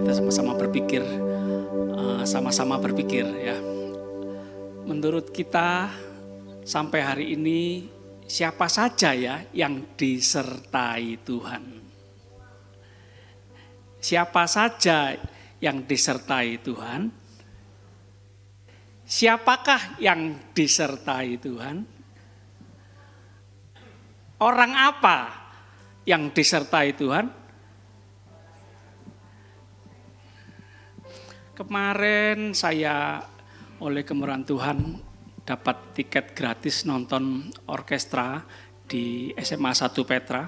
kita sama-sama berpikir ya. Menurut kita sampai hari ini siapa saja ya yang disertai Tuhan? Siapa saja yang disertai Tuhan? Siapakah yang disertai Tuhan? Orang apa yang disertai Tuhan? Kemarin saya oleh kemurahan Tuhan dapat tiket gratis nonton orkestra di SMA 1 Petra,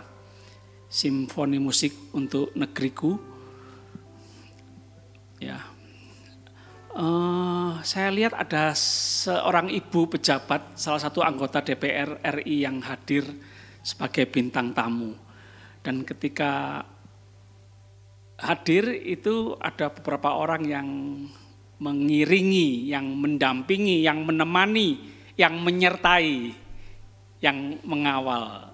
Simfoni Musik untuk Negeriku. Ya, saya lihat ada seorang ibu pejabat, salah satu anggota DPR RI yang hadir sebagai bintang tamu. Dan ketika hadir itu ada beberapa orang yang mengiringi, yang mendampingi, yang menemani, yang menyertai, yang mengawal.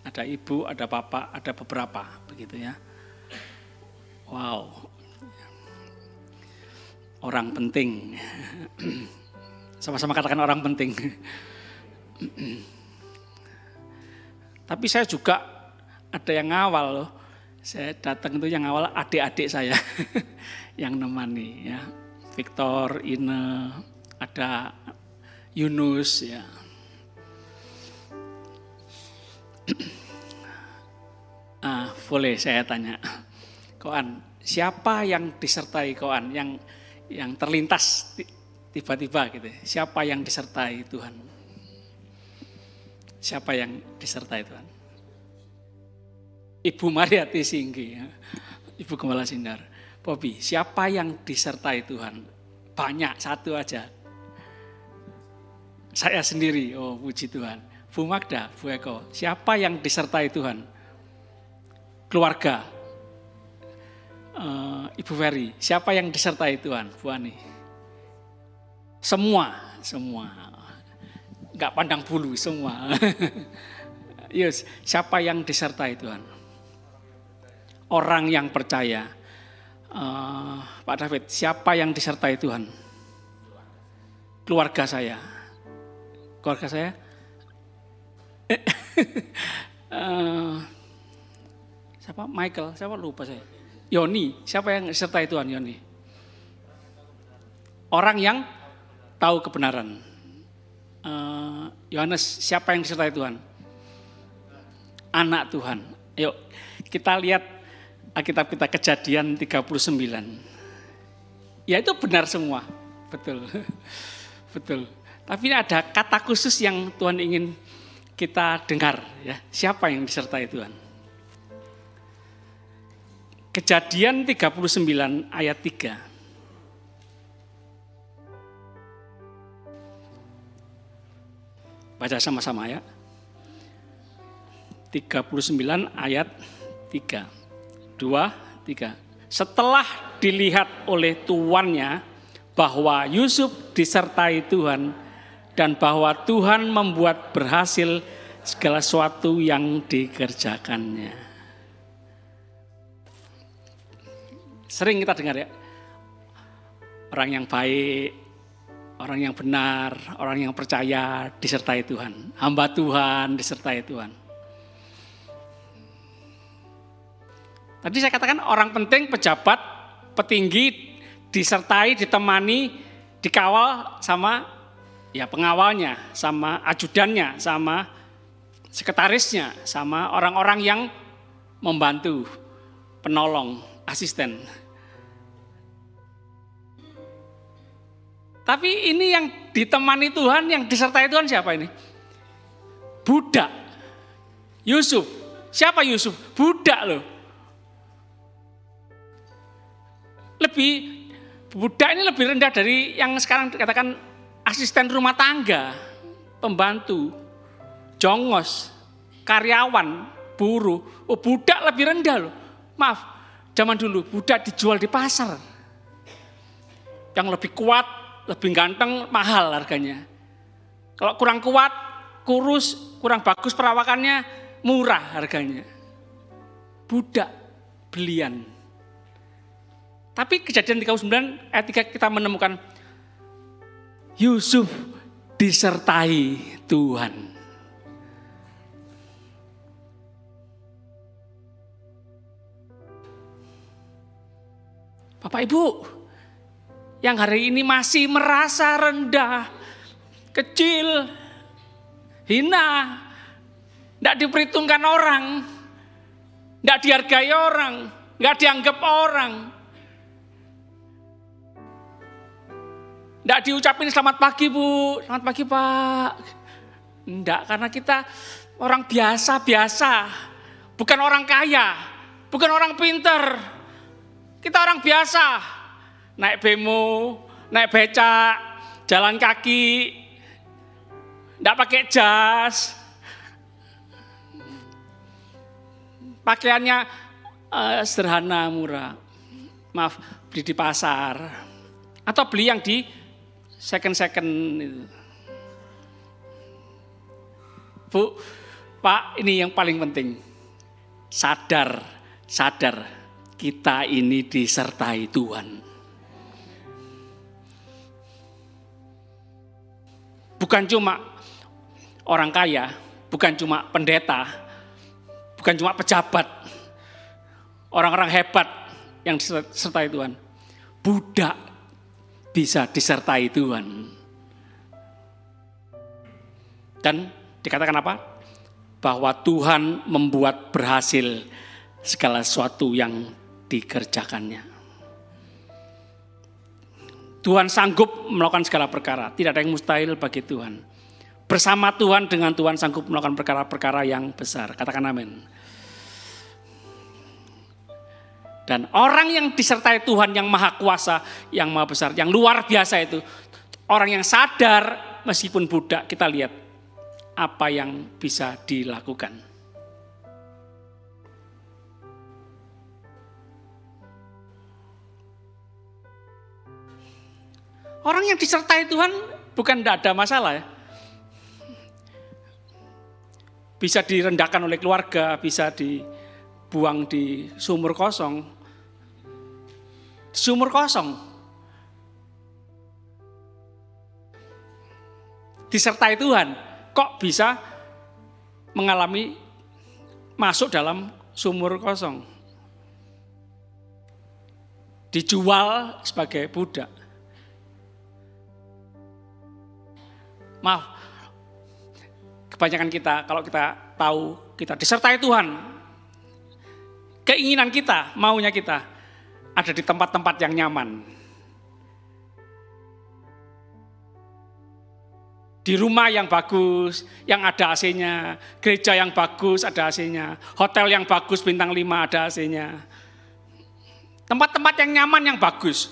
Ada ibu, ada bapak, ada beberapa, begitu ya. Wow. Orang penting. Sama-sama katakan orang penting. Tapi saya juga ada yang ngawal loh. Saya datang itu yang awal adik-adik saya yang nemani ya. Victor, Ine, ada Yunus ya. Boleh saya tanya. Koan, siapa yang disertai Koan yang terlintas tiba-tiba gitu. Siapa yang disertai Tuhan? Siapa yang disertai Tuhan? Ibu Mariati Singgi, ya. Ibu Gembala Sindar. Bobi, siapa yang disertai Tuhan? Banyak, satu aja. Saya sendiri, oh puji Tuhan. Bu Magda, Bu Eko, siapa yang disertai Tuhan? Keluarga. Ibu Ferry, siapa yang disertai Tuhan? Bu Ani. Semua. Enggak pandang bulu, semua. Yes, siapa yang disertai Tuhan? Orang yang percaya. Pak David, siapa yang disertai Tuhan? Keluarga saya. Keluarga saya? Siapa? Michael, siapa lupa saya. Yoni, siapa yang disertai Tuhan? Yoni. Orang yang tahu kebenaran. Yohanes, siapa yang disertai Tuhan? Anak Tuhan. Yuk, kita lihat Alkitab kita Kejadian 39. Ya itu benar semua. Betul. Betul. Tapi ada kata khusus yang Tuhan ingin kita dengar ya. Siapa yang disertai Tuhan? Kejadian 39 ayat 3. Baca sama-sama ya. 39 ayat 3. 2, 3. Setelah dilihat oleh tuannya bahwa Yusuf disertai Tuhan dan bahwa Tuhan membuat berhasil segala sesuatu yang dikerjakannya. Sering kita dengar ya. Orang yang baik, orang yang benar, orang yang percaya disertai Tuhan. Hamba Tuhan disertai Tuhan. Tadi saya katakan orang penting, pejabat, petinggi, disertai, ditemani, dikawal sama ya pengawalnya, sama ajudannya, sama sekretarisnya, sama orang-orang yang membantu, penolong, asisten. Tapi ini yang ditemani Tuhan, yang disertai Tuhan siapa ini? Budak. Yusuf. Siapa Yusuf? Budak loh. Budak ini lebih rendah dari yang sekarang dikatakan asisten rumah tangga, pembantu, jongos, karyawan, buruh. Oh, budak lebih rendah loh. Maaf, zaman dulu budak dijual di pasar. Yang lebih kuat, lebih ganteng, mahal harganya. Kalau kurang kuat, kurus, kurang bagus perawakannya, murah harganya. Budak belian. Tapi Kejadian 39 ayat 3 kita menemukan Yusuf disertai Tuhan. Bapak Ibu, yang hari ini masih merasa rendah, kecil, hina, tidak diperhitungkan orang, tidak dihargai orang, tidak dianggap orang, tidak diucapin selamat pagi Bu, selamat pagi Pak. Tidak, karena kita orang biasa-biasa, bukan orang kaya, bukan orang pinter. Kita orang biasa, naik bemo, naik becak, jalan kaki, tidak pakai jas, pakaiannya sederhana, murah. Maaf, beli di pasar atau beli yang di second itu. Bu, Pak, ini yang paling penting. Sadar. Kita ini disertai Tuhan. Bukan cuma orang kaya, bukan cuma pendeta, bukan cuma pejabat, orang-orang hebat yang disertai Tuhan. Budak bisa disertai Tuhan. Dan dikatakan apa? Bahwa Tuhan membuat berhasil segala sesuatu yang dikerjakannya. Tuhan sanggup melakukan segala perkara. Tidak ada yang mustahil bagi Tuhan. Bersama Tuhan, dengan Tuhan sanggup melakukan perkara-perkara yang besar. Katakan amin. Dan orang yang disertai Tuhan yang maha kuasa, yang maha besar, yang luar biasa itu. Orang yang sadar meskipun budak, kita lihat apa yang bisa dilakukan. Orang yang disertai Tuhan bukan tidak ada masalah ya. Bisa direndahkan oleh keluarga, bisa dibuang di sumur kosong. Sumur kosong. Disertai Tuhan, kok bisa mengalami masuk dalam sumur kosong? Dijual sebagai budak. Maaf, kebanyakan kita kalau kita tahu kita disertai Tuhan, keinginan kita, maunya kita ada di tempat-tempat yang nyaman. Di rumah yang bagus, yang ada AC-nya, gereja yang bagus ada AC-nya, hotel yang bagus bintang 5 ada AC-nya. Tempat-tempat yang nyaman yang bagus.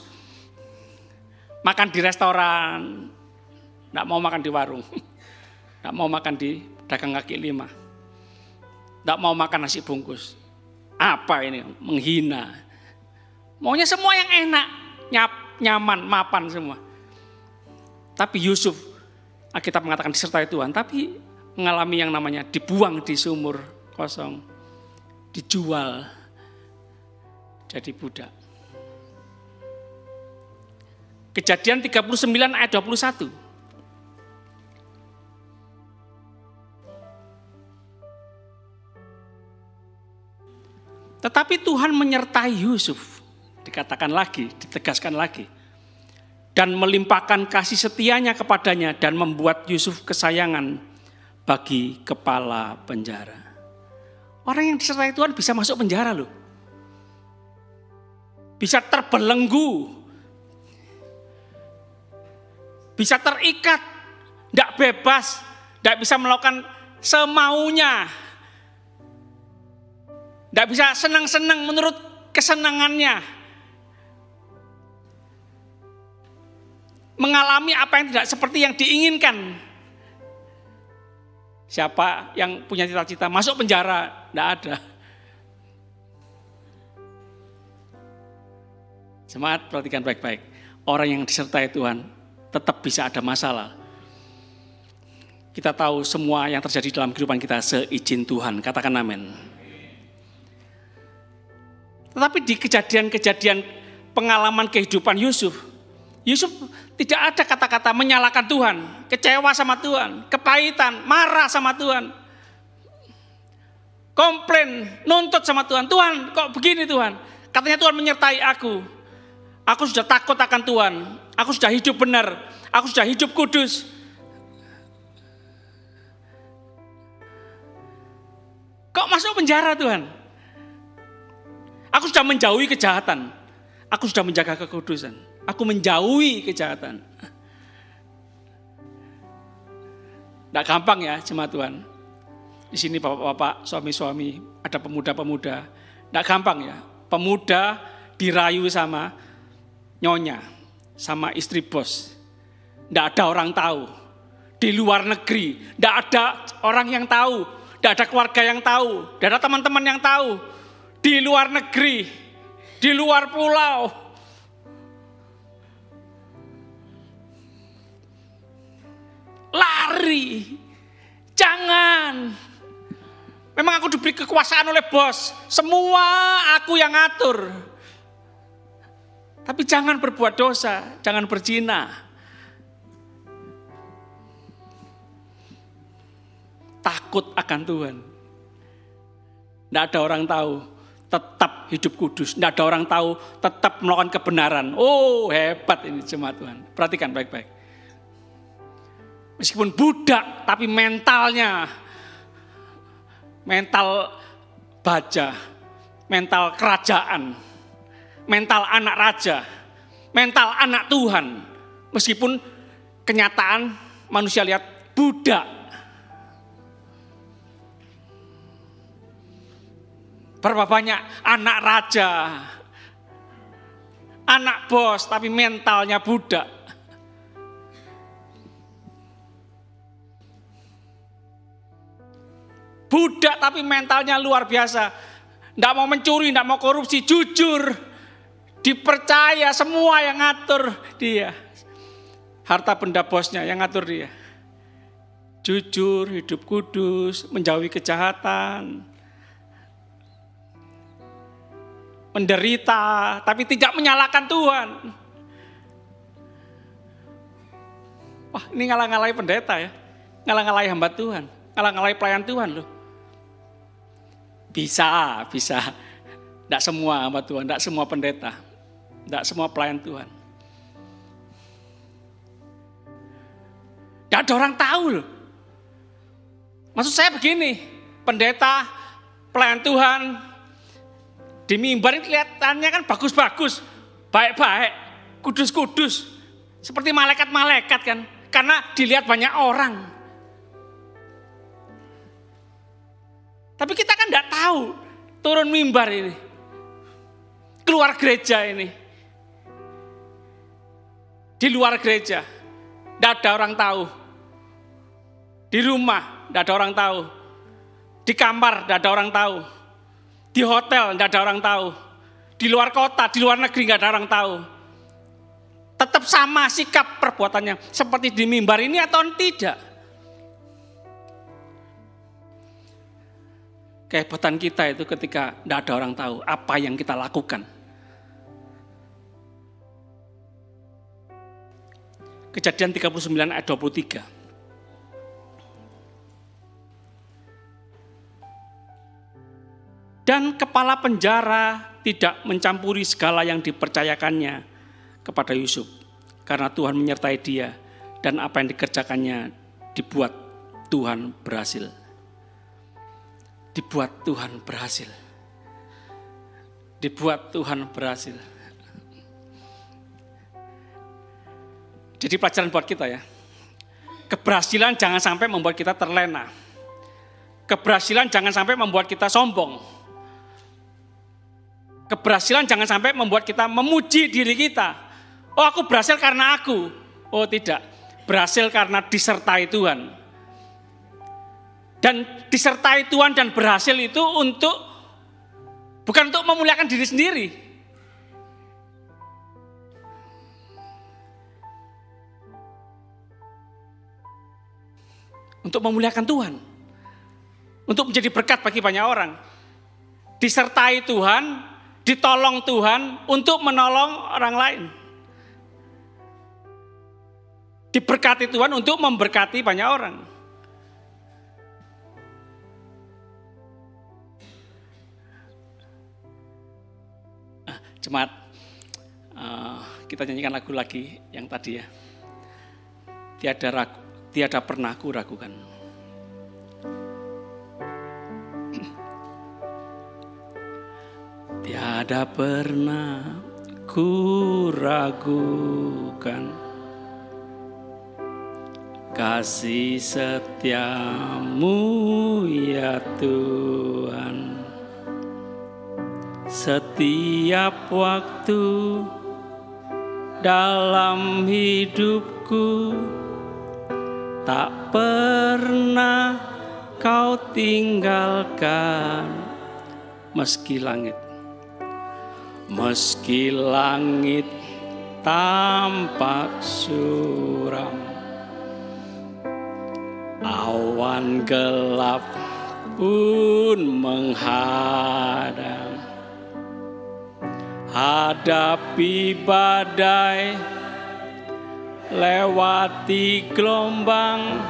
Makan di restoran, tidak mau makan di warung, tidak mau makan di dagang kaki 5, tidak mau makan nasi bungkus. Apa ini? Menghina. Maunya semua yang enak, nyaman, mapan semua. Tapi Yusuf, Alkitab mengatakan disertai Tuhan, tapi mengalami yang namanya dibuang di sumur kosong, dijual jadi budak. Kejadian 39 ayat 21. Tetapi Tuhan menyertai Yusuf, dikatakan lagi, ditegaskan lagi, dan melimpahkan kasih setianya kepadanya dan membuat Yusuf kesayangan bagi kepala penjara. Orang yang disertai Tuhan bisa masuk penjara loh. Bisa terbelenggu, bisa terikat, tidak bebas, tidak bisa melakukan semaunya. Tidak bisa senang-senang menurut kesenangannya. Mengalami apa yang tidak seperti yang diinginkan. Siapa yang punya cita-cita masuk penjara? Tidak ada. Semangat, perhatikan baik-baik. Orang yang disertai Tuhan tetap bisa ada masalah. Kita tahu semua yang terjadi dalam kehidupan kita seizin Tuhan. Katakan amin. Tetapi di kejadian-kejadian pengalaman kehidupan Yusuf. Yusuf tidak ada kata-kata menyalahkan Tuhan, kecewa sama Tuhan, kepahitan, marah sama Tuhan, komplain, nuntut sama Tuhan. Tuhan kok begini Tuhan? Katanya Tuhan menyertai aku. Aku sudah takut akan Tuhan. Aku sudah hidup benar. Aku sudah hidup kudus. Kok masuk penjara Tuhan? Aku sudah menjauhi kejahatan. Aku sudah menjaga kekudusan. Aku menjauhi kejahatan. Tidak gampang ya jemaat Tuhan. Di sini bapak-bapak, suami-suami, ada pemuda-pemuda. Tidak gampang ya. Pemuda dirayu sama nyonya, sama istri bos. Tidak ada orang tahu. Di luar negeri, tidak ada orang yang tahu. Tidak ada keluarga yang tahu. Tidak ada teman-teman yang tahu. Di luar negeri, di luar pulau. Lari. Jangan. Memang aku diberi kekuasaan oleh bos. Semua aku yang ngatur. Tapi jangan berbuat dosa. Jangan berzina. Takut akan Tuhan. Tidak ada orang tahu. Tetap hidup kudus. Tidak ada orang tahu. Tetap melakukan kebenaran. Oh hebat ini jemaat Tuhan. Perhatikan baik-baik. Meskipun budak, tapi mentalnya, mental baja, mental kerajaan, mental anak raja, mental anak Tuhan. Meskipun kenyataan manusia lihat budak. Berapa banyak anak raja, anak bos, tapi mentalnya budak. Budak tapi mentalnya luar biasa. Tidak mau mencuri, tidak mau korupsi, jujur. Dipercaya semua yang ngatur dia. Harta benda bosnya yang ngatur dia. Jujur, hidup kudus, menjauhi kejahatan. Menderita, tapi tidak menyalahkan Tuhan. Wah, ini ngalah-ngalahi pendeta ya. Ngalah-ngalahi hamba Tuhan. Ngalah-ngalahi pelayan Tuhan loh. Bisa. Tidak semua hamba Tuhan, tidak semua pendeta, tidak semua pelayan Tuhan. Tidak ada orang tahu loh. Maksud saya begini, pendeta, pelayan Tuhan, di mimbar ini kelihatannya kan bagus-bagus, baik-baik, kudus-kudus, seperti malaikat-malaikat kan, karena dilihat banyak orang. Tapi kita kan tidak tahu turun mimbar ini, keluar gereja ini, di luar gereja, tidak ada orang tahu, di rumah tidak ada orang tahu, di kamar tidak ada orang tahu, di hotel tidak ada orang tahu, di luar kota, di luar negeri tidak ada orang tahu. Tetap sama sikap perbuatannya seperti di mimbar ini atau tidak? Kehebatan kita itu ketika tidak ada orang tahu apa yang kita lakukan. Kejadian 39 ayat 23. Dan kepala penjara tidak mencampuri segala yang dipercayakannya kepada Yusuf. Karena Tuhan menyertai dia dan apa yang dikerjakannya dibuat Tuhan berhasil. Dibuat Tuhan berhasil. Dibuat Tuhan berhasil. Jadi pelajaran buat kita ya. Keberhasilan jangan sampai membuat kita terlena. Keberhasilan jangan sampai membuat kita sombong. Keberhasilan jangan sampai membuat kita memuji diri kita. Oh aku berhasil karena aku. Oh tidak. Berhasil karena disertai Tuhan. Dan disertai Tuhan dan berhasil itu bukan untuk memuliakan diri sendiri. Untuk memuliakan Tuhan. Untuk menjadi berkat bagi banyak orang. Disertai Tuhan, ditolong Tuhan untuk menolong orang lain. Diberkati Tuhan untuk memberkati banyak orang. Jemaat, kita nyanyikan lagu lagi yang tadi ya. Tiada pernah ku ragukan. Tiada pernah ku ragukan kasih setiamu ya Tuhan. Setiap waktu dalam hidupku tak pernah kau tinggalkan. Meski langit tampak suram, awan gelap pun menghadang, hadapi badai, lewati gelombang,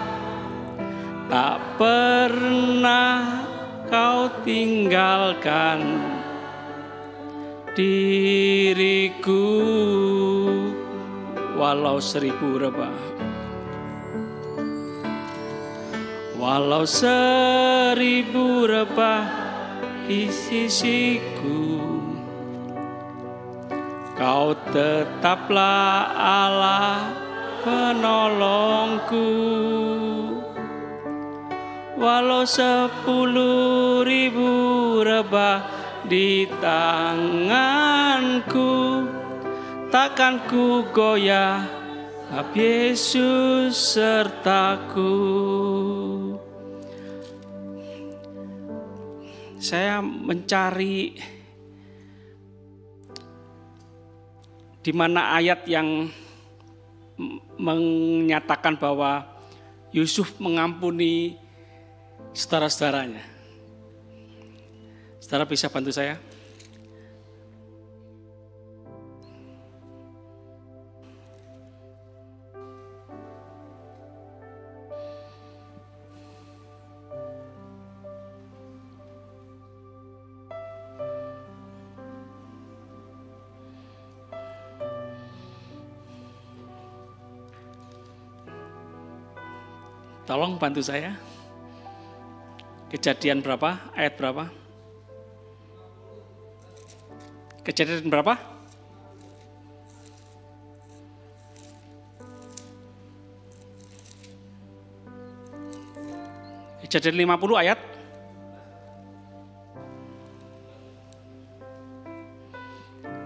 tak pernah kau tinggalkan diriku. Walau 1000 rebah, walau 1000 rebah di sisiku, kau tetaplah Allah penolongku. Walau 10.000 rebah di tanganku, takkan ku goyah, sebab Yesus sertaku. Saya mencari di mana ayat yang menyatakan bahwa Yusuf mengampuni saudara-saudaranya. Saudara bisa bantu saya? Tolong bantu saya. Kejadian berapa? Ayat berapa? Kejadian berapa? Kejadian 50 ayat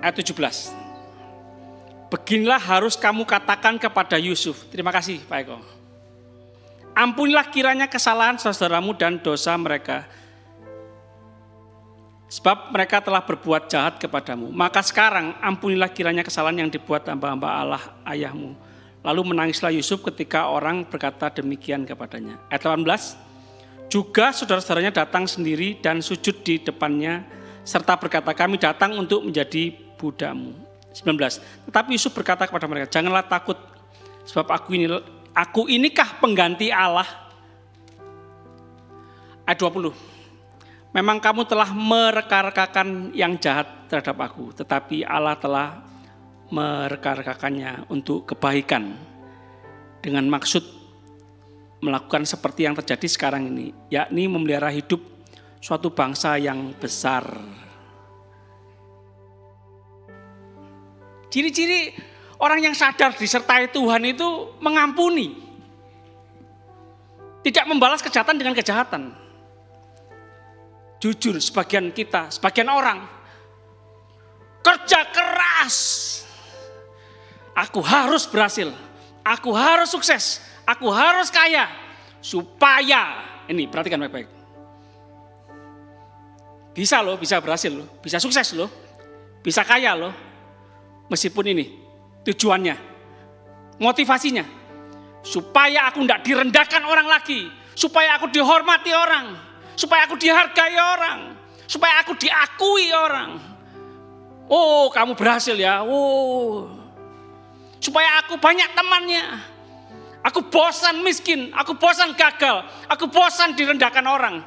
ayat 17. Beginilah harus kamu katakan kepada Yusuf. Terima kasih Pak Eko. Ampunilah kiranya kesalahan saudaramu dan dosa mereka, sebab mereka telah berbuat jahat kepadamu. Maka sekarang ampunilah kiranya kesalahan yang dibuat hamba-hamba Allah ayahmu. Lalu menangislah Yusuf ketika orang berkata demikian kepadanya. Ayat 18. Juga saudara-saudaranya datang sendiri dan sujud di depannya, serta berkata, kami datang untuk menjadi budakmu. 19. Tetapi Yusuf berkata kepada mereka, janganlah takut, sebab aku inikah pengganti Allah. Ayat 20. Memang kamu telah mereka-rekakan yang jahat terhadap aku, tetapi Allah telah mereka-rekakannya untuk kebaikan, dengan maksud melakukan seperti yang terjadi sekarang ini, yakni memelihara hidup suatu bangsa yang besar. Ciri-ciri orang yang sadar disertai Tuhan itu mengampuni. Tidak membalas kejahatan dengan kejahatan. Jujur sebagian orang kerja keras. Aku harus berhasil. Aku harus sukses. Aku harus kaya. Supaya, ini perhatikan baik-baik. Bisa loh, bisa berhasil loh. Bisa sukses loh. Bisa kaya loh. Meskipun ini tujuannya, motivasinya, supaya aku tidak direndahkan orang lagi, supaya aku dihormati orang, supaya aku dihargai orang, supaya aku diakui orang. Oh, kamu berhasil ya. Oh. Supaya aku banyak temannya. Aku bosan miskin, aku bosan gagal, aku bosan direndahkan orang.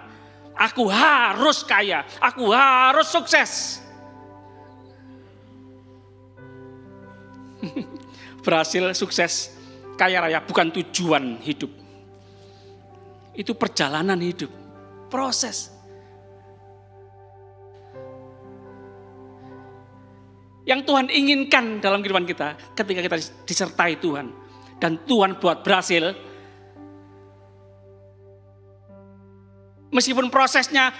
Aku harus kaya, aku harus sukses. Berhasil, sukses, kaya raya bukan tujuan hidup. Itu perjalanan hidup, proses. Yang Tuhan inginkan dalam kehidupan kita ketika kita disertai Tuhan. Dan Tuhan buat berhasil. Meskipun prosesnya,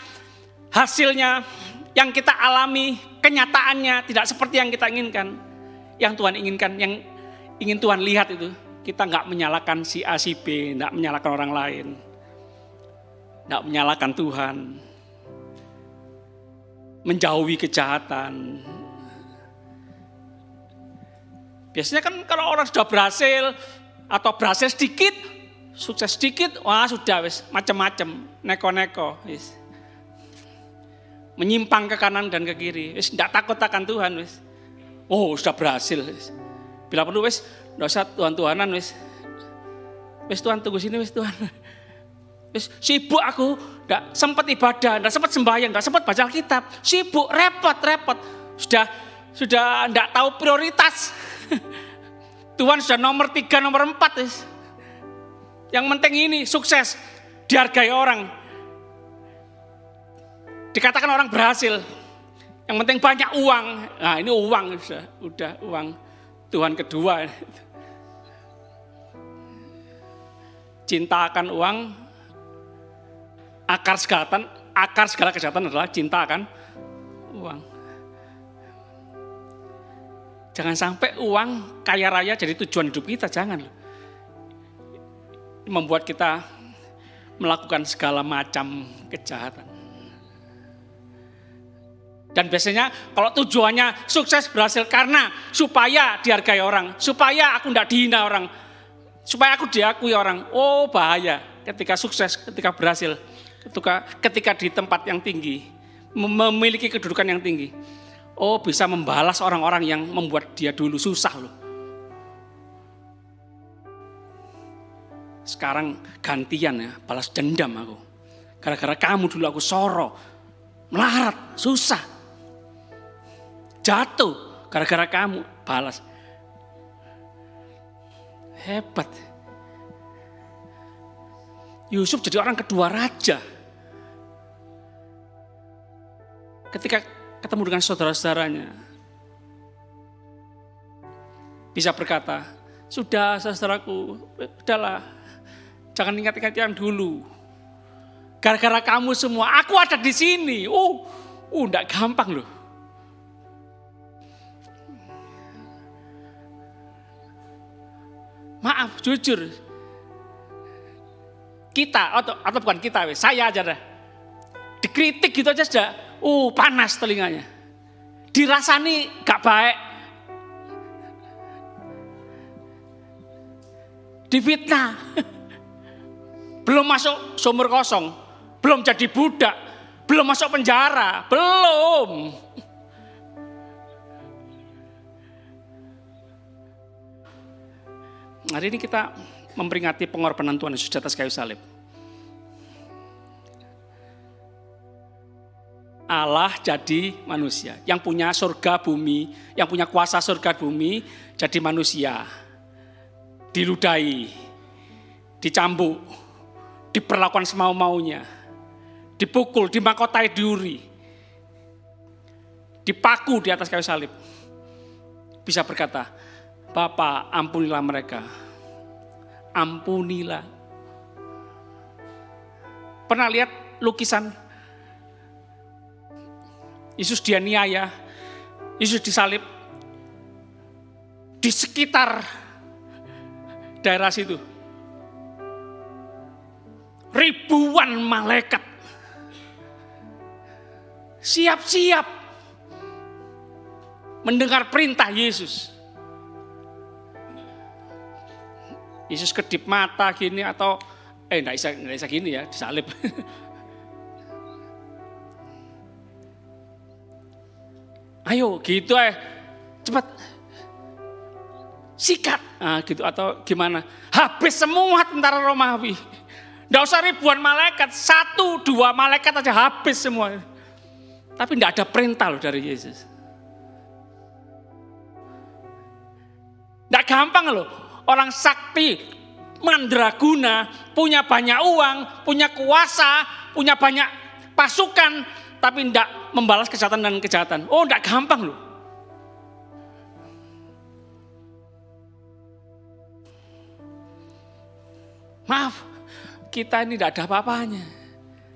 hasilnya, yang kita alami, kenyataannya tidak seperti yang kita inginkan. Yang Tuhan inginkan, yang ingin Tuhan lihat itu. Kita gak menyalahkan si A, si B, gak menyalahkan orang lain. Gak menyalahkan Tuhan. Menjauhi kejahatan. Biasanya kan kalau orang sudah berhasil atau berhasil sedikit, sukses sedikit, wah sudah wis macam-macam, neko-neko, wis. Menyimpang ke kanan dan ke kiri, wis tidak takut akan Tuhan, wis. Oh sudah berhasil, wis. Bila perlu wis, tidak usah Tuhan-Tuhanan, wis. Wis Tuhan tunggu sini, wis Tuhan. Wis sibuk aku, tidak sempat ibadah, tidak sempat sembahyang, tidak sempat baca Alkitab, sibuk, repot. Sudah tidak tahu prioritas. Tuhan sudah nomor 3, nomor 4. Yang penting ini sukses, dihargai orang. Dikatakan orang berhasil. Yang penting banyak uang. Nah ini uang, udah uang. Tuhan kedua. Cinta akan uang. Akar segala kejahatan adalah cinta akan uang. Jangan sampai uang kaya raya jadi tujuan hidup kita, jangan. Ini membuat kita melakukan segala macam kejahatan. Dan biasanya kalau tujuannya sukses berhasil karena supaya dihargai orang, supaya aku tidak dihina orang, supaya aku diakui orang. Oh bahaya ketika sukses, ketika berhasil, ketika di tempat yang tinggi, memiliki kedudukan yang tinggi. Oh bisa membalas orang-orang yang membuat dia dulu susah loh. Sekarang gantian ya, balas dendam aku. Gara-gara kamu dulu aku soro, melarat, susah. Jatuh, gara-gara kamu, balas. Hebat. Yusuf jadi orang kedua raja. Ketika ketemu dengan saudara-saudaranya, bisa berkata, sudah saudaraku, udahlah, jangan ingat-ingat yang dulu. Gara-gara kamu semua, aku ada di sini. Enggak gampang loh. Maaf, jujur, kita atau bukan kita, saya aja dah, dikritik gitu aja sudah. Panas telinganya. Dirasani gak baik. Difitnah. Belum masuk sumur kosong. Belum jadi budak. Belum masuk penjara. Belum. Hari ini kita memperingati pengorbanan Tuhan Yesus di atas kayu salib. Allah jadi manusia, yang punya surga bumi, yang punya kuasa surga bumi, jadi manusia. Diludahi, dicambuk, diperlakukan semau-maunya, dipukul, dimahkotai duri, dipaku di atas kayu salib. Bisa berkata, Bapa ampunilah mereka, ampunilah. Pernah lihat lukisan Yesus dianiaya, Yesus disalib di sekitar daerah situ. Ribuan malaikat siap-siap mendengar perintah Yesus. Yesus kedip mata gini atau enggak bisa gini ya, disalib. Ayo gitu cepat sikat. Nah, gitu atau gimana? Habis semua tentara Romawi. Nggak usah ribuan malaikat, 1-2 malaikat aja habis semua. Tapi nggak ada perintah loh dari Yesus. Nggak gampang loh, orang sakti, mandraguna, punya banyak uang, punya kuasa, punya banyak pasukan, tapi nggak membalas kejahatan dan kejahatan. Oh, nggak gampang loh. Maaf, kita ini tidak ada apa-apanya.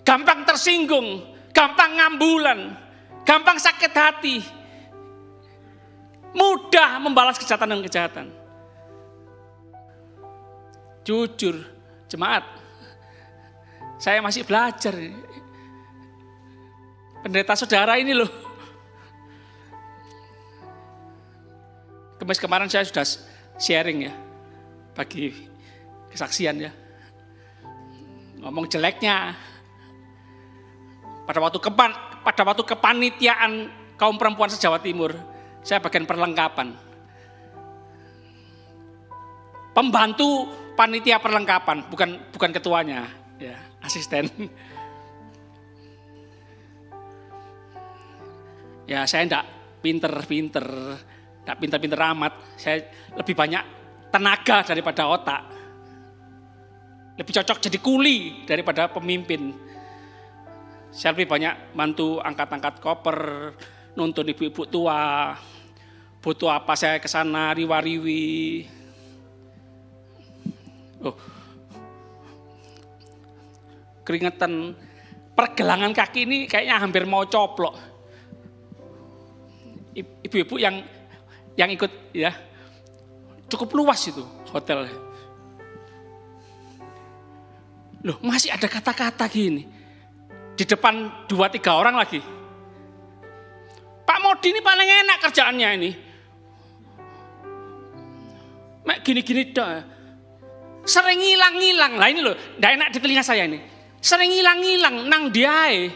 Gampang tersinggung, gampang ngambulan, gampang sakit hati. Mudah membalas kejahatan dan kejahatan. Jujur, jemaat, saya masih belajar. Pendeta saudara ini loh. Kemarin saya sudah sharing ya, bagi kesaksian ya. Ngomong jeleknya. Pada waktu kepanitiaan kaum perempuan se-Jawa Timur, saya bagian perlengkapan. Pembantu panitia perlengkapan, bukan ketuanya, ya, asisten. Ya, saya enggak pinter amat. Saya lebih banyak tenaga daripada otak. Lebih cocok jadi kuli daripada pemimpin. Saya lebih banyak bantu angkat-angkat koper, nuntun ibu-ibu tua. Butuh apa saya ke sana riwa-riwi. Oh. Keringetan, pergelangan kaki ini kayaknya hampir mau coplok. Ibu-ibu yang ikut ya, cukup luas itu hotel. Loh, masih ada kata-kata gini. Di depan 2-3 orang lagi. Pak Modi ini paling enak kerjaannya ini. Mek gini-gini dah. Sering hilang-hilang. Lah ini loh, enggak enak di telinga saya ini. Sering hilang-hilang nang diae.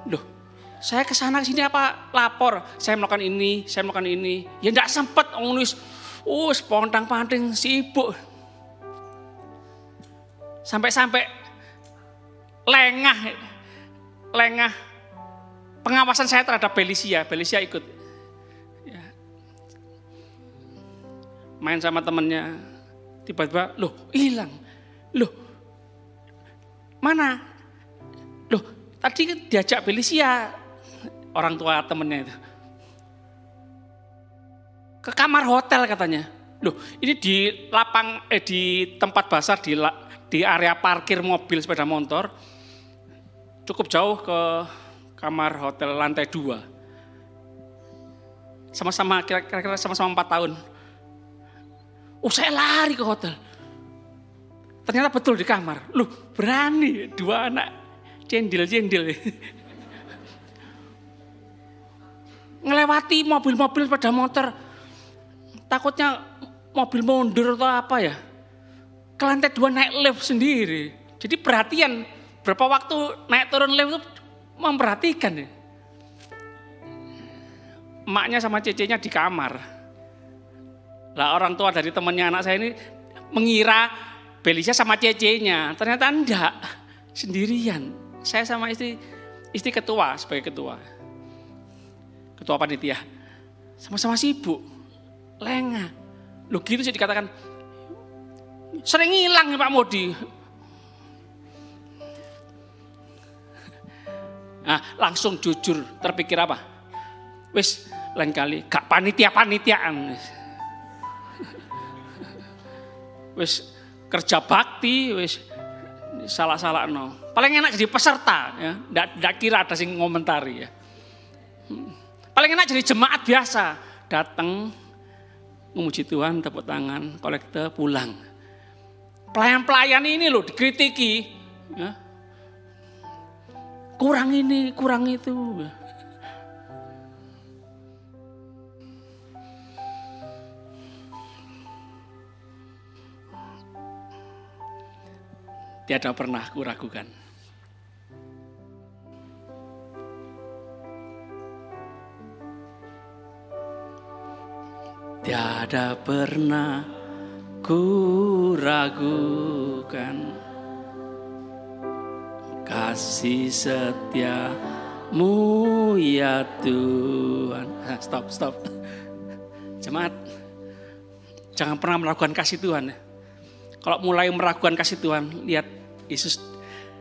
Loh, saya ke sana sini apa lapor, saya melakukan ini. Ya enggak sempat nulis. Pontang-panting sibuk. Sampai lengah pengawasan saya terhadap Belisia ikut ya. Main sama temennya, tiba-tiba hilang, mana, tadi diajak Belisia orang tua temennya itu ke kamar hotel katanya. Ini di di tempat basar di area parkir mobil sepeda motor, cukup jauh ke kamar hotel lantai 2. Sama-sama kira-kira sama-sama 4 tahun. Saya lari ke hotel. Ternyata betul di kamar. Berani 2 anak cendil-cendil. Ngelewati mobil-mobil sepeda motor. Takutnya mobil mundur atau apa ya. Ke lantai 2 naik lift sendiri. Jadi perhatian, berapa waktu naik turun lift itu memperhatikan ya. Emaknya sama cecenya di kamar. Lah orang tua dari temannya anak saya ini mengira Belisia sama cecenya. Ternyata enggak, sendirian. Saya sama istri ketua, sebagai ketua panitia. Sama-sama sibuk, lengah. Gitu sih dikatakan, sering hilang ya Pak Modi. Nah, langsung jujur terpikir apa? Wis lain kali gak panitiaan. Wis kerja bakti, wis salah no. Paling enak jadi peserta ya, ndak kira ada sing ngomentari ya. Paling enak jadi jemaat biasa, datang memuji Tuhan, tepuk tangan, kolekte, pulang. Pelayan-pelayan ini loh dikritiki ya. Kurang ini, kurang itu. Tiada pernah kuragukan. tiada pernah ku ragukan kasih setiamu ya Tuhan. Stop. Jemaat, jangan pernah meragukan kasih Tuhan. Kalau mulai meragukan kasih Tuhan, lihat Yesus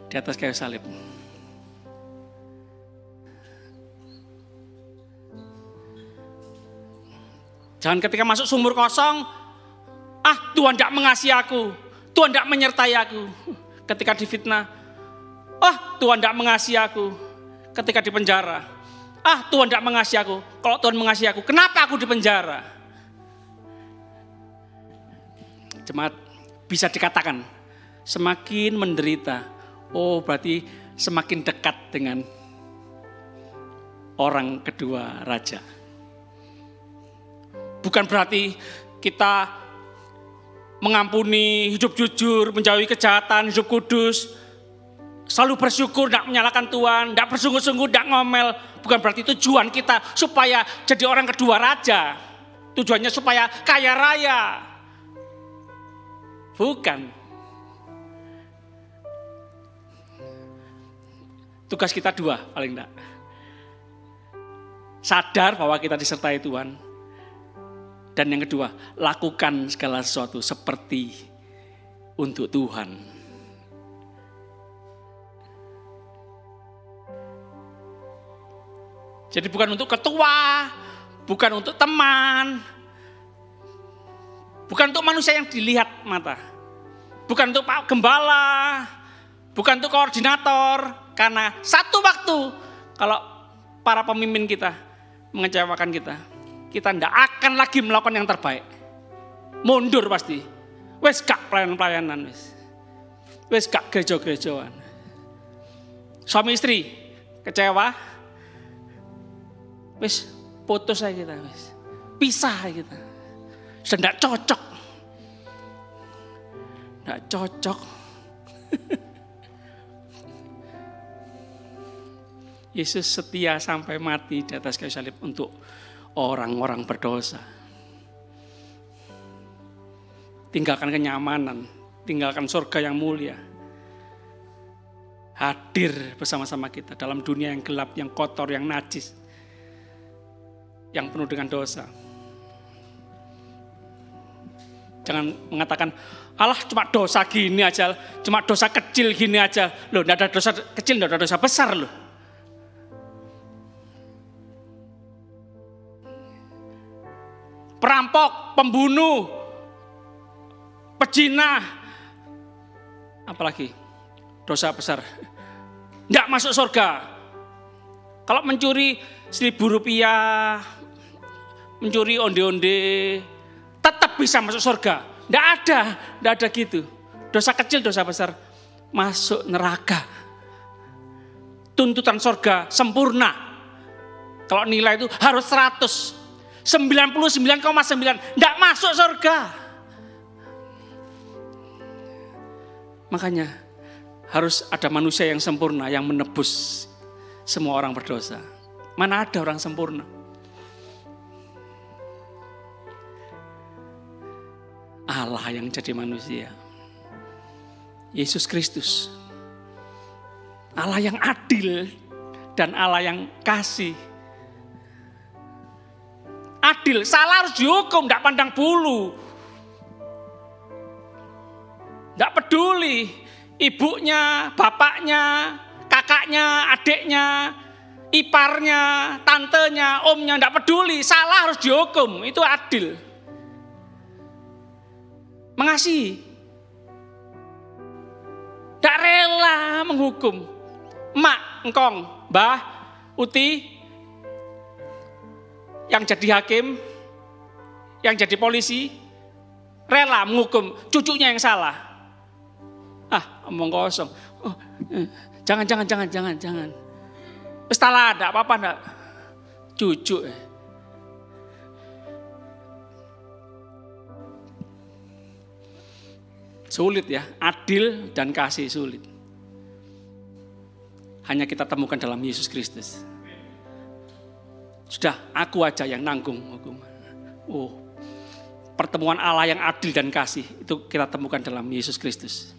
di atas kayu salib. Jangan ketika masuk sumur kosong, Tuhan tidak mengasihi aku, Tuhan tidak menyertai aku. Ketika difitnah, Tuhan tidak mengasihi aku. Ketika di penjara, Tuhan tidak mengasihi aku. Kalau Tuhan mengasihi aku, kenapa aku di penjara? Jemaat, bisa dikatakan semakin menderita, berarti semakin dekat dengan orang kedua raja. Bukan berarti kita mengampuni, hidup jujur, menjauhi kejahatan, hidup kudus, selalu bersyukur, tidak menyalahkan Tuhan, tidak bersungguh-sungguh, tidak ngomel. Bukan berarti tujuan kita supaya jadi orang kedua raja. Tujuannya supaya kaya raya. Bukan. Tugas kita dua paling tidak. Sadar bahwa kita disertai Tuhan. Dan yang kedua, lakukan segala sesuatu seperti untuk Tuhan. Jadi bukan untuk ketua, bukan untuk teman, bukan untuk manusia yang dilihat mata, bukan untuk Pak Gembala, bukan untuk koordinator. Karena satu waktu kalau para pemimpin kita mengecewakan kita tidak akan lagi melakukan yang terbaik. Mundur pasti. Wes gak pelayanan-pelayanan wes gak gereja-gerejaan. Suami istri kecewa, wes putus aja kita, wes pisah kita. Sudah tidak cocok. Yesus setia sampai mati di atas kayu salib untuk orang-orang berdosa. Tinggalkan kenyamanan, tinggalkan surga yang mulia. Hadir bersama-sama kita dalam dunia yang gelap, yang kotor, yang najis, yang penuh dengan dosa. Jangan mengatakan, Allah cuma dosa gini aja, cuma dosa kecil gini aja. Loh, tidak ada dosa kecil, tidak ada dosa besar loh. Perampok, pembunuh, pezina, apalagi dosa besar, tidak masuk surga. Kalau mencuri 1.000 rupiah, mencuri onde-onde, tetap bisa masuk surga. Tidak ada gitu. Dosa kecil, dosa besar, masuk neraka. Tuntutan surga sempurna. Kalau nilai itu harus 100. 99,9 tidak masuk surga. Makanya harus ada manusia yang sempurna yang menebus semua orang berdosa. Mana ada orang sempurna? Allah yang jadi manusia. Yesus Kristus. Allah yang adil dan Allah yang kasih. Adil, salah harus dihukum, tidak pandang bulu. Tidak peduli ibunya, bapaknya, kakaknya, adiknya, iparnya, tantenya, omnya, tidak peduli. Salah harus dihukum, itu adil. Mengasihi. Tidak rela menghukum. Mak, engkong, mbah, uti, yang jadi hakim, yang jadi polisi, rela menghukum cucunya yang salah. Omong kosong. Jangan. Salah ada apa-apa enggak? Cucu. Sulit ya, adil dan kasih sulit. Hanya kita temukan dalam Yesus Kristus. Sudah, aku aja yang nanggung hukuman. pertemuan Allah yang adil dan kasih itu kita temukan dalam Yesus Kristus.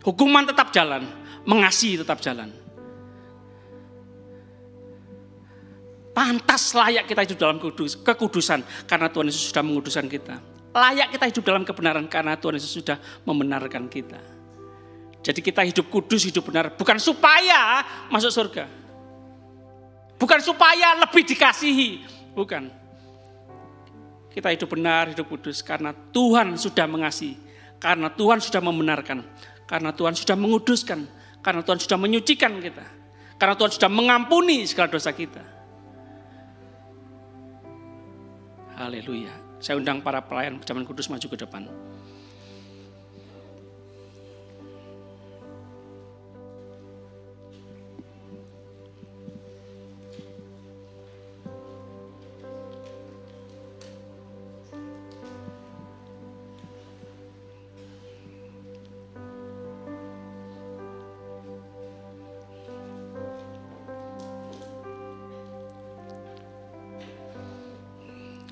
Hukuman tetap jalan, mengasihi tetap jalan. Pantas layak kita hidup dalam kekudusan karena Tuhan Yesus sudah menguduskan kita. Layak kita hidup dalam kebenaran karena Tuhan Yesus sudah membenarkan kita. Jadi kita hidup kudus, hidup benar bukan supaya masuk surga. Bukan supaya lebih dikasihi, bukan. Kita hidup benar, hidup kudus karena Tuhan sudah mengasihi, karena Tuhan sudah membenarkan, karena Tuhan sudah menguduskan, karena Tuhan sudah menyucikan kita, karena Tuhan sudah mengampuni segala dosa kita. Haleluya. Saya undang para pelayan Perjamuan Kudus maju ke depan.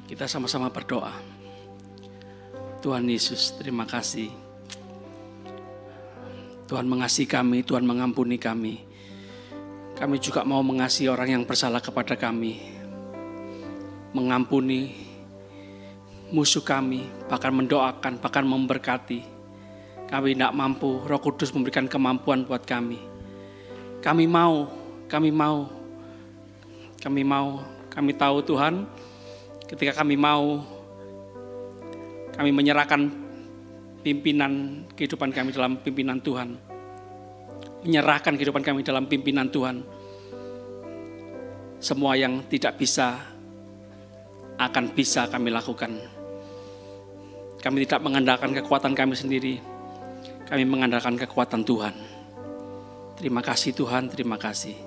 Kita sama-sama berdoa. Tuhan Yesus, terima kasih. Tuhan mengasihi kami, Tuhan mengampuni kami. Kami juga mau mengasihi orang yang bersalah kepada kami. Mengampuni musuh kami, bahkan mendoakan, bahkan memberkati. Kami tidak mampu, Roh Kudus memberikan kemampuan buat kami. Kami tahu Tuhan, ketika kami mau, kami menyerahkan pimpinan kehidupan kami dalam pimpinan Tuhan. Menyerahkan kehidupan kami dalam pimpinan Tuhan. Semua yang tidak bisa, akan bisa kami lakukan. Kami tidak mengandalkan kekuatan kami sendiri. Kami mengandalkan kekuatan Tuhan. Terima kasih Tuhan, terima kasih.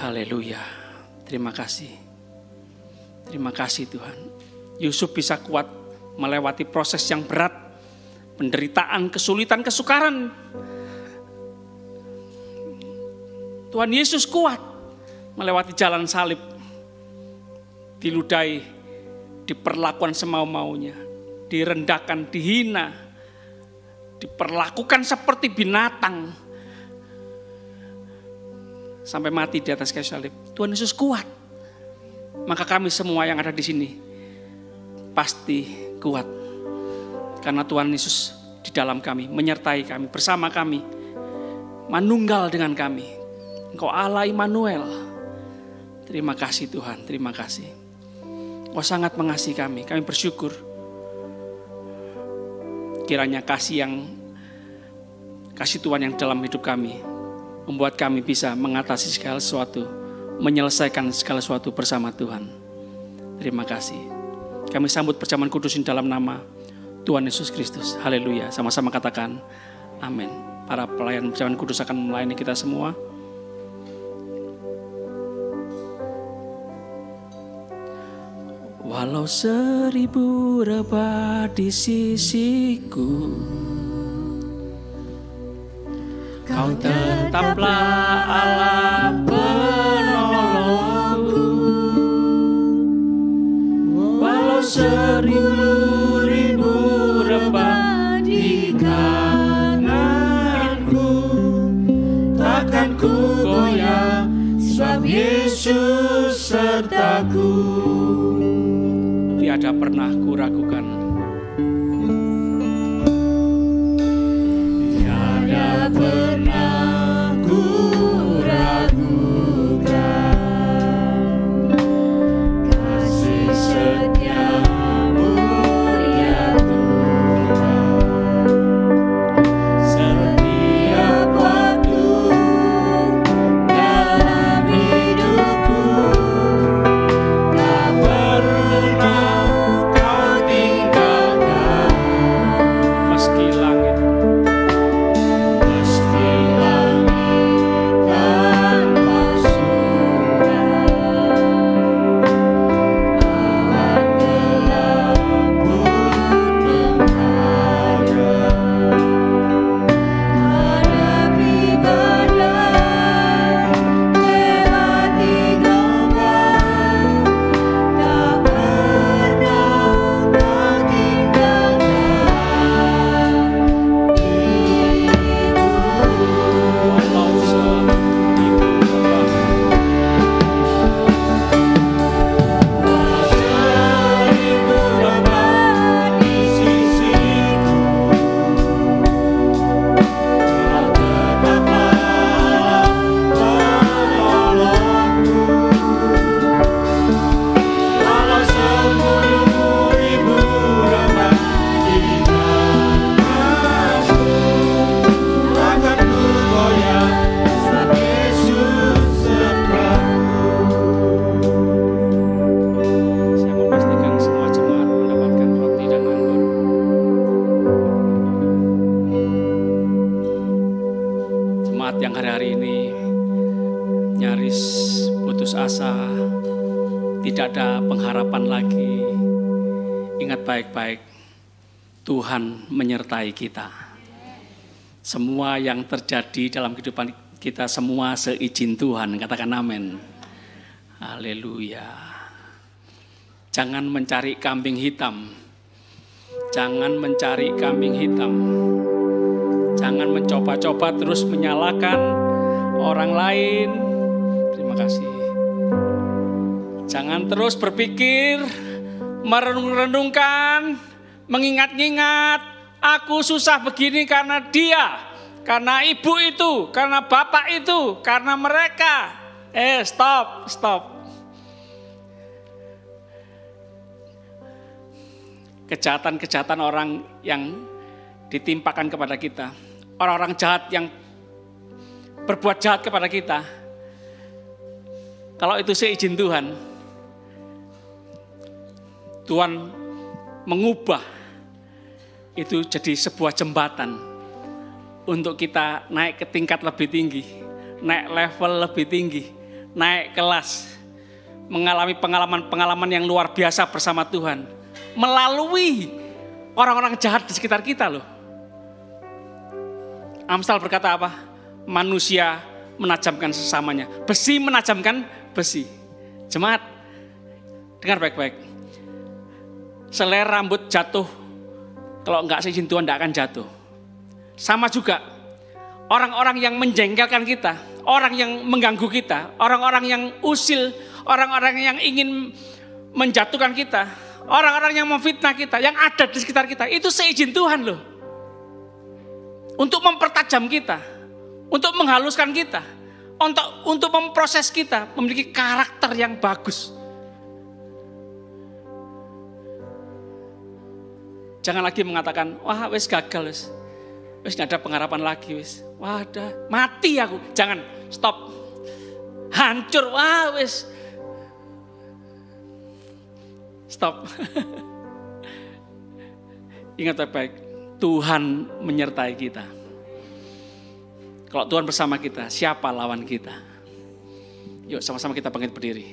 Haleluya, terima kasih. Terima kasih Tuhan. Yusuf bisa kuat melewati proses yang berat, penderitaan, kesulitan, kesukaran. Tuhan Yesus kuat melewati jalan salib, diludahi, diperlakukan semau-maunya, direndahkan, dihina, diperlakukan seperti binatang, sampai mati di atas kayu salib. Tuhan Yesus kuat. Maka kami semua yang ada di sini pasti kuat. Karena Tuhan Yesus di dalam kami, menyertai kami, bersama kami, manunggal dengan kami. Engkau Allah Immanuel. Terima kasih Tuhan, terima kasih. Engkau sangat mengasihi kami bersyukur. Kiranya kasih Tuhan yang dalam hidup kami membuat kami bisa mengatasi segala sesuatu, menyelesaikan segala sesuatu bersama Tuhan. Terima kasih. Kami sambut perjamuan kudus ini dalam nama Tuhan Yesus Kristus. Haleluya. Sama-sama katakan amin. Para pelayan perjamuan kudus akan melayani kita semua. Walau 1000 rebah di sisiku, Kau tetaplah Allah penolongku. Walau 1000 rebah di kananku, takkan ku goyah, sebab Yesus sertaku. Tiada pernah ku ragukan. Tiada pernah ku ragukan kasih setia-Mu ya Tuhan. Setiap waktu dalam hidupku, tak pernah Kau tinggalkan. pengharapan lagi. Ingat baik-baik, Tuhan menyertai kita. Semua yang terjadi dalam kehidupan kita semua seizin Tuhan. Katakan amin. Haleluya. Jangan mencari kambing hitam. Jangan mencari kambing hitam. Jangan mencoba-coba terus menyalahkan orang lain. Terima kasih. Jangan terus berpikir, merenung-renungkan, mengingat-ingat, aku susah begini karena dia, karena ibu itu, karena bapak itu, karena mereka. Stop. Kejahatan-kejahatan orang yang ditimpakan kepada kita, orang-orang jahat yang berbuat jahat kepada kita, kalau itu seizin Tuhan, Tuhan mengubah itu jadi sebuah jembatan untuk kita naik ke tingkat lebih tinggi, naik level lebih tinggi, naik kelas, mengalami pengalaman-pengalaman yang luar biasa bersama Tuhan, melalui orang-orang jahat di sekitar kita loh. Amsal berkata apa? Manusia menajamkan sesamanya, besi menajamkan besi. Jemaat, dengar baik-baik. Selai rambut jatuh, kalau enggak seizin Tuhan enggak akan jatuh. Sama juga, orang-orang yang menjengkelkan kita, orang yang mengganggu kita, orang-orang yang usil, orang-orang yang ingin menjatuhkan kita, orang-orang yang memfitnah kita, yang ada di sekitar kita, itu seizin Tuhan loh. Untuk mempertajam kita, untuk menghaluskan kita, untuk memproses kita, memiliki karakter yang bagus. Jangan lagi mengatakan, wah wis gagal wis gak ada pengharapan lagi wis. Wah ada, mati aku. Jangan, stop. Hancur, wah wis. Stop. Ingat baik-baik, Tuhan menyertai kita. Kalau Tuhan bersama kita, siapa lawan kita? Yuk sama-sama kita bangkit berdiri.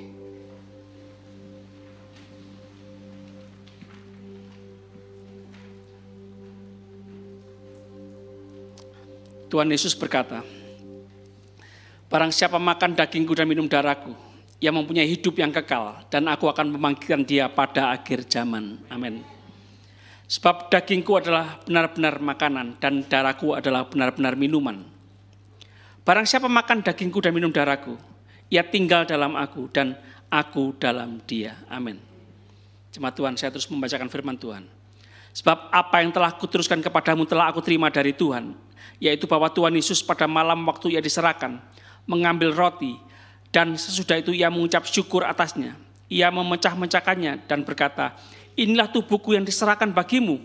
Tuhan Yesus berkata, barang siapa makan dagingku dan minum darahku, ia mempunyai hidup yang kekal, dan aku akan memanggilkan dia pada akhir zaman. Amin. Sebab dagingku adalah benar-benar makanan, dan darahku adalah benar-benar minuman. Barang siapa makan dagingku dan minum darahku, ia tinggal dalam aku, dan aku dalam dia. Amin. Jemaat Tuhan, saya terus membacakan firman Tuhan. Sebab apa yang telah kuteruskan kepadamu telah aku terima dari Tuhan, yaitu bahwa Tuhan Yesus pada malam waktu ia diserahkan, mengambil roti, dan sesudah itu ia mengucap syukur atasnya. Ia memecah-mecahkannya dan berkata, inilah tubuhku yang diserahkan bagimu,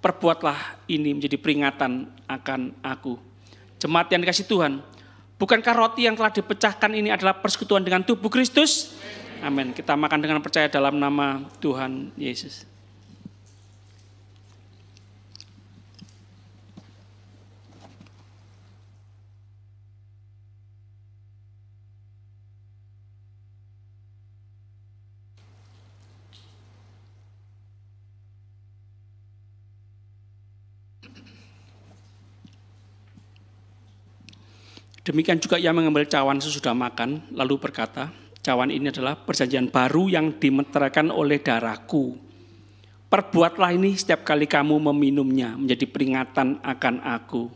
perbuatlah ini menjadi peringatan akan aku. Jemaat yang dikasihi Tuhan, bukankah roti yang telah dipecahkan ini adalah persekutuan dengan tubuh Kristus? Amin. Kita makan dengan percaya dalam nama Tuhan Yesus. Demikian juga ia mengambil cawan sesudah makan, lalu berkata, cawan ini adalah perjanjian baru yang dimeteraikan oleh darahku. Perbuatlah ini setiap kali kamu meminumnya, menjadi peringatan akan aku.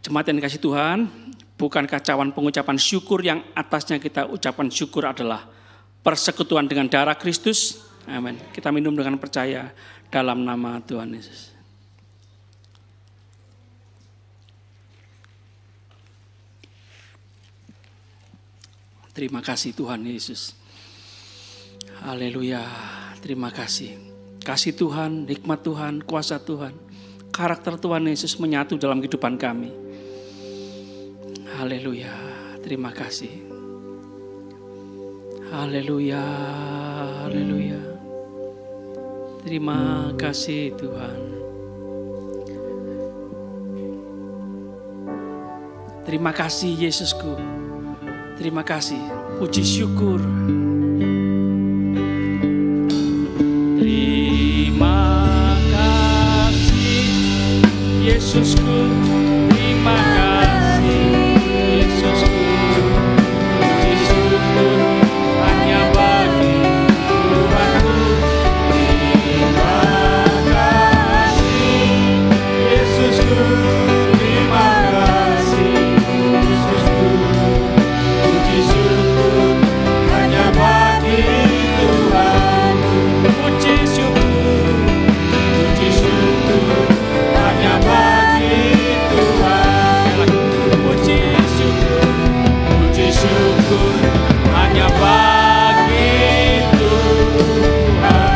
Jemaat yang dikasihi Tuhan, bukankah cawan pengucapan syukur yang atasnya kita ucapan syukur adalah persekutuan dengan darah Kristus? Amin. Kita minum dengan percaya dalam nama Tuhan Yesus. Terima kasih Tuhan Yesus. Haleluya. Terima kasih. Kasih Tuhan, nikmat Tuhan, kuasa Tuhan, karakter Tuhan Yesus menyatu dalam kehidupan kami. Haleluya. Terima kasih. Haleluya. Haleluya. Terima kasih Tuhan. Terima kasih Yesusku. Terima kasih, puji syukur. Yesusku, terima kasih. Yesusku, puji syukur hanya bagi Tuhanku. Terima kasih. Yesusku, terima kasih. Yesusku, puji syukur hanya bagi Tuhanku. Puji syukur hanya bagi Tuhan. Puji syukur hanya bagi Tuhan.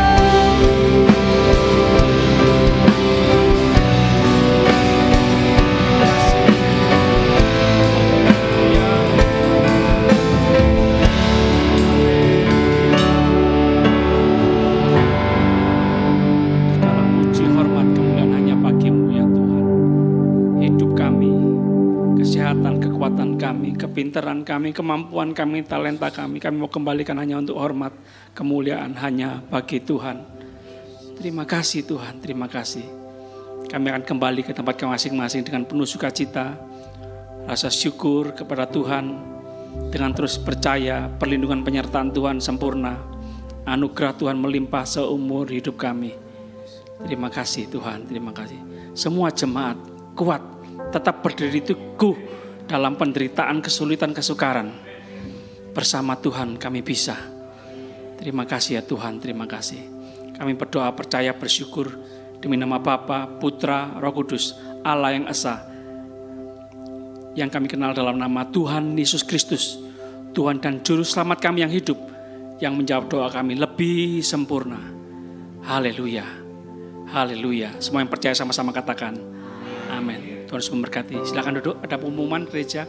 Segala puji, hormat, kemuliaan hanya bagimu ya Tuhan. Hidup kami, kesehatan, kekuatan kami, kepintaran kami, kemampuan kami, talenta kami mau kembalikan hanya untuk hormat, kemuliaan hanya bagi Tuhan. Terima kasih Tuhan, terima kasih. Kami akan kembali ke tempat kami masing-masing dengan penuh sukacita, rasa syukur kepada Tuhan, dengan terus percaya perlindungan penyertaan Tuhan sempurna, anugerah Tuhan melimpah seumur hidup kami. Terima kasih Tuhan, terima kasih. Semua jemaat kuat, tetap berdiri teguh dalam penderitaan, kesulitan, kesukaran. Bersama Tuhan kami bisa. Terima kasih ya Tuhan, terima kasih. Kami berdoa, percaya, bersyukur demi nama Bapa, Putra, Roh Kudus, Allah yang Esa, yang kami kenal dalam nama Tuhan Yesus Kristus, Tuhan dan Juru Selamat kami yang hidup, yang menjawab doa kami lebih sempurna. Haleluya, haleluya. Semua yang percaya sama-sama katakan amin. Tuhan Yesus memberkati. Silakan duduk, ada pengumuman gereja.